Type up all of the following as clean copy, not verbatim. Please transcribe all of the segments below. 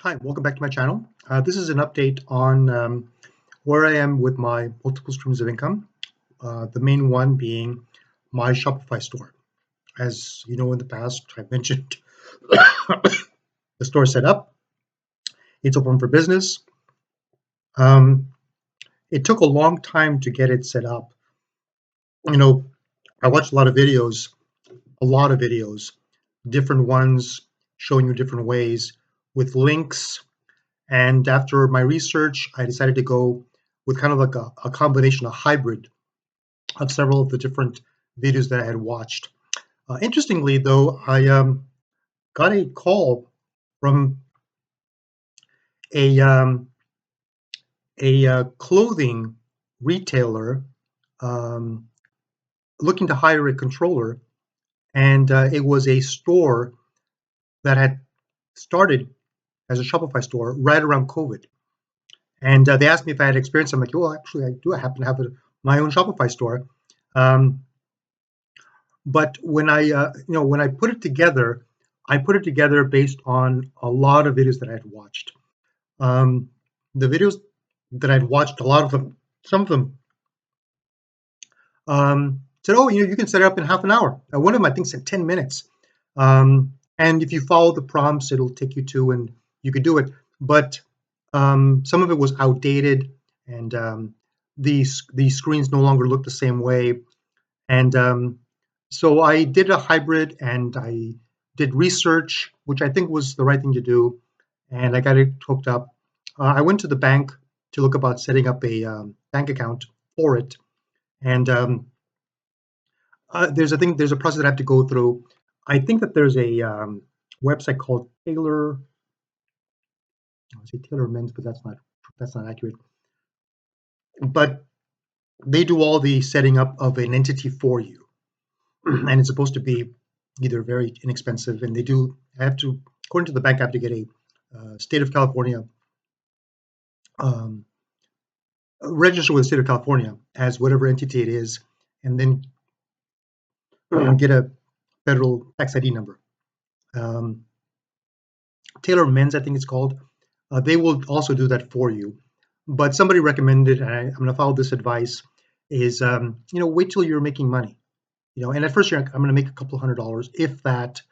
Hi, welcome back to my channel. This is an update on where I am with my multiple streams of income. The main one being my Shopify store. As you know, in the past, I've mentioned the store set up. It's open for business. Um, it took a long time to get it set up. You know, I watched a lot of videos, different ones showing you different ways with links. And after my research, I decided to go with kind of like a combination, a hybrid of several of the different videos that I had watched. Interestingly, though, I got a call from a um, a clothing retailer um, looking to hire a controller, and it was a store that had started as a Shopify store right around COVID. And they asked me if I had experience. I'm like, well, actually, I do. I happen to have my own Shopify store. Um, but when I put it together, I put it together based on a lot of videos that I had watched. Um, the videos that I'd watched, a lot of them, some of them said, "Oh, you can set it up in half an hour." One of them, I think, said 10 minutes. And if you follow the prompts, it'll take you to, and you could do it. But some of it was outdated, and the screens no longer look the same way. And so I did a hybrid, and I did research, which I think was the right thing to do, and I got it hooked up. I went to the bank to look about setting up a bank account for it, and there's a process that I have to go through. I think that there's a website called Taylor. I say Taylor Men's, but that's not accurate. But they do all the setting up of an entity for you, and it's supposed to be either very inexpensive, and I have to, according to the bank, I have to get a state of California, um, register with the state of California as whatever entity it is, and then get a federal tax ID number. Um, Taylor Men's, I think it's called. They will also do that for you. But somebody recommended, and I'm going to follow this advice, is wait till you're making money. And at first I'm going to make a couple of $100, if that.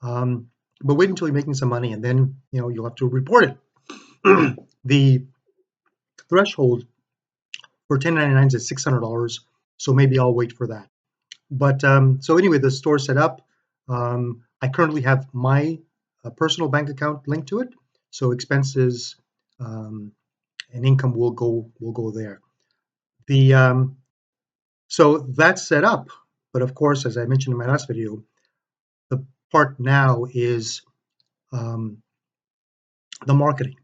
But wait until you're making some money, and then you'll have to report it. The threshold for 1099s is $600, so maybe I'll wait for that. But so anyway, the store set up. I currently have my personal bank account linked to it, so expenses and income will go there. So that's set up. But of course, as I mentioned in my last video, the part now is the marketing,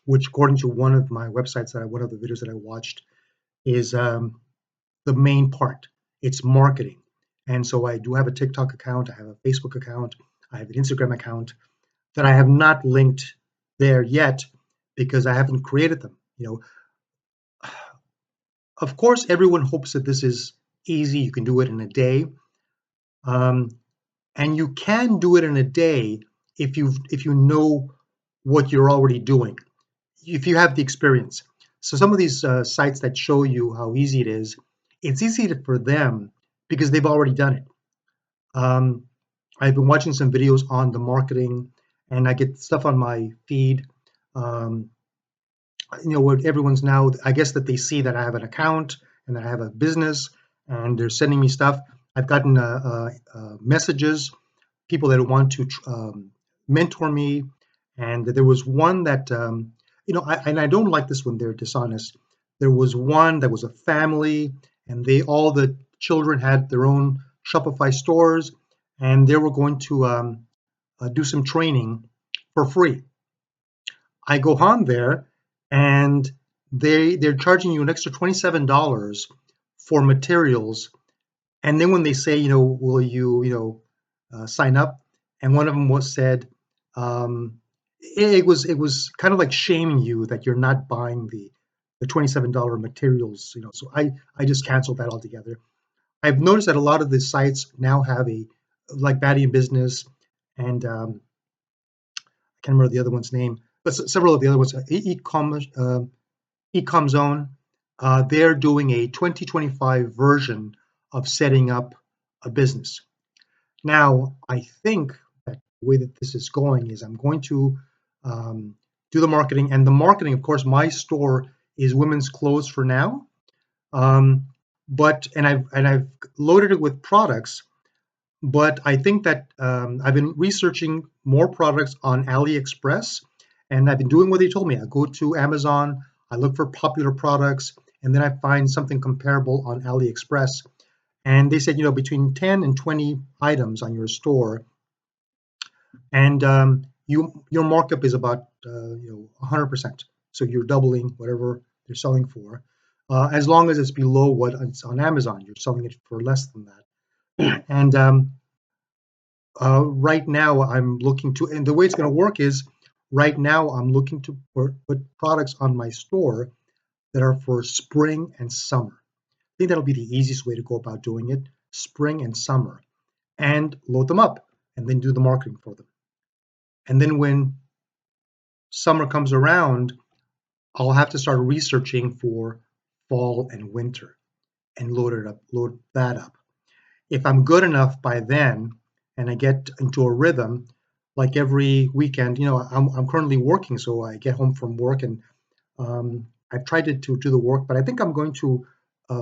which according to one of my websites one of the videos that I watched is the main part. It's marketing. And so I do have a TikTok account, I have a Facebook account, I have an Instagram account that I have not linked there yet because I haven't created them. Of course, everyone hopes that this is easy. You can do it in a day. And you can do it in a day if you know what you're already doing, if you have the experience. So some of these sites that show you how easy it is, it's easy for them because they've already done it. I've been watching some videos on the marketing, and I get stuff on my feed. What everyone's now, I guess that they see that I have an account and that I have a business, and they're sending me stuff. I've gotten messages, people that want to mentor me, and there was one that I don't like this when they're dishonest. There was one that was a family, and all the children had their own Shopify stores, and they were going to do some training for free. I go on there, and they're charging you an extra $27 for materials, and then when they say, will you, sign up, and one of them said, it was kind of like shaming you that you're not buying the $27 materials, So I just canceled that altogether. I've noticed that a lot of the sites now have like Batty in Business, and I can't remember the other one's name. but several of the other ones, Ecom Zone, they're doing a 2025 version of setting up a business. Now, I think that the way that this is going is I'm going to um, do the marketing, and the marketing, of course, my store is women's clothes for now, um, but and I've loaded it with products. But I think that I've been researching more products on AliExpress, and I've been doing what they told me. I go to Amazon, I look for popular products, and then I find something comparable on AliExpress. And they said, between 10 and 20 items on your store, and your markup is about 100%. So you're doubling whatever they're selling for, as long as it's below what it's on Amazon. You're selling it for less than that. And right now, I'm looking to, and the way it's going to work is, right now I'm looking to put products on my store that are for spring and summer. I think that'll be the easiest way to go about doing it, spring and summer, and load them up, and then do the marketing for them. And then when summer comes around, I'll have to start researching for fall and winter and load that up. If I'm good enough by then and I get into a rhythm, like every weekend, I'm currently working, so I get home from work and I've tried to do the work, but I think I'm going to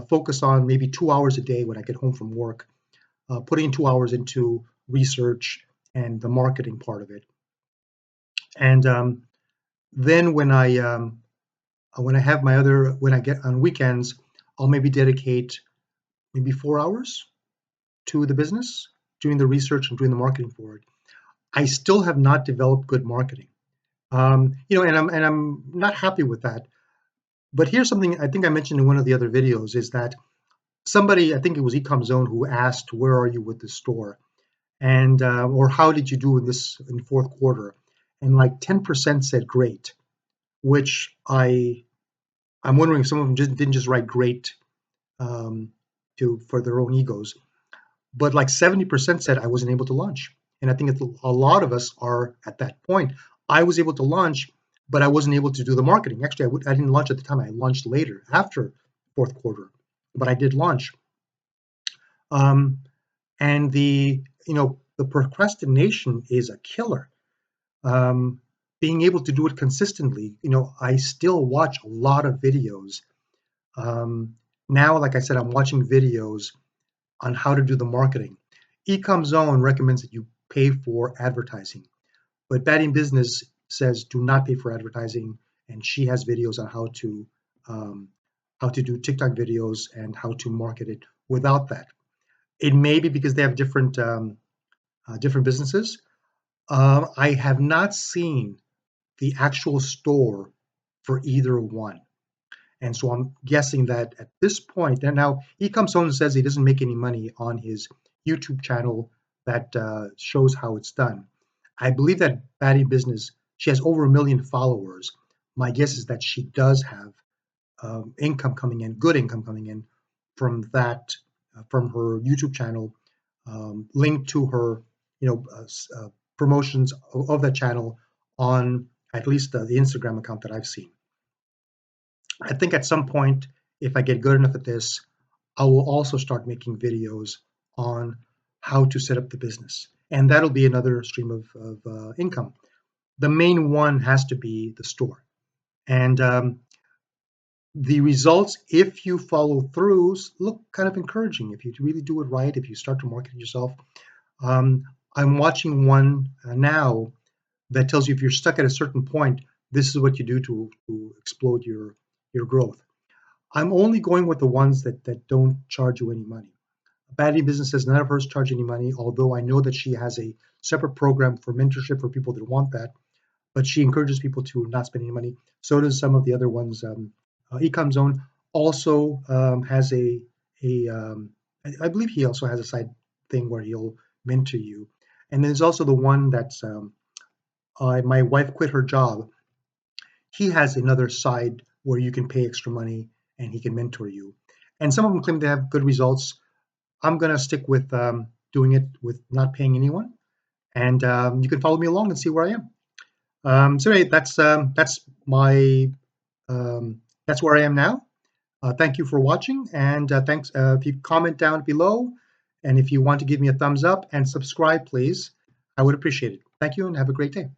focus on maybe 2 hours a day when I get home from work, putting 2 hours into research and the marketing part of it. And then when I get on weekends, I'll maybe dedicate maybe 4 hours to the business, doing the research and doing the marketing for it. I still have not developed good marketing, and I'm not happy with that. But here's something I think I mentioned in one of the other videos is that somebody, I think it was Ecom Zone, who asked, "Where are you with the store?" and or how did you do in fourth quarter? And like 10% said great, which I'm wondering if some of them just didn't just write great um, for their own egos, but like 70% said I wasn't able to launch. And I think a lot of us are at that point. I was able to launch, but I wasn't able to do the marketing. Actually, I didn't launch at the time. I launched later, after fourth quarter, but I did launch. Um, and the procrastination is a killer. Um, Being able to do it consistently, I still watch a lot of videos. Now, like I said, I'm watching videos on how to do the marketing. Ecom Zone recommends that you pay for advertising, but Bad in Business says do not pay for advertising, and she has videos on um, how to do TikTok videos and how to market it without that. It may be because they have different businesses. I have not seen the actual store for either one. And so I'm guessing that at this point, and now Ecom says he doesn't make any money on his YouTube channel that shows how it's done. I believe that Batty Business, she has over 1 million followers. My guess is that she does have income coming in, good income coming in from that, from her YouTube channel, linked to her, promotions of that channel on at least the Instagram account that I've seen. I think at some point, if I get good enough at this, I will also start making videos on how to set up the business. And that'll be another stream of income. The main one has to be the store. And the results, if you follow through, look kind of encouraging. If you really do it right, if you start to market yourself. I'm watching one now that tells you if you're stuck at a certain point, this is what you do to explode your growth. I'm only going with the ones that don't charge you any money. Baddie Business says none of hers charge any money, although I know that she has a separate program for mentorship for people that want that, but she encourages people to not spend any money. So does some of the other ones. Ecom Zone also has I believe he also has a side thing where he'll mentor you. And there's also the one that's my wife quit her job. He has another side where you can pay extra money and he can mentor you. And some of them claim they have good results. I'm going to stick with doing it with not paying anyone. And you can follow me along and see where I am. So anyway, that's my that's where I am now. Thank you for watching, and thanks. If you comment down below, and if you want to give me a thumbs up and subscribe, please, I would appreciate it. Thank you, and have a great day.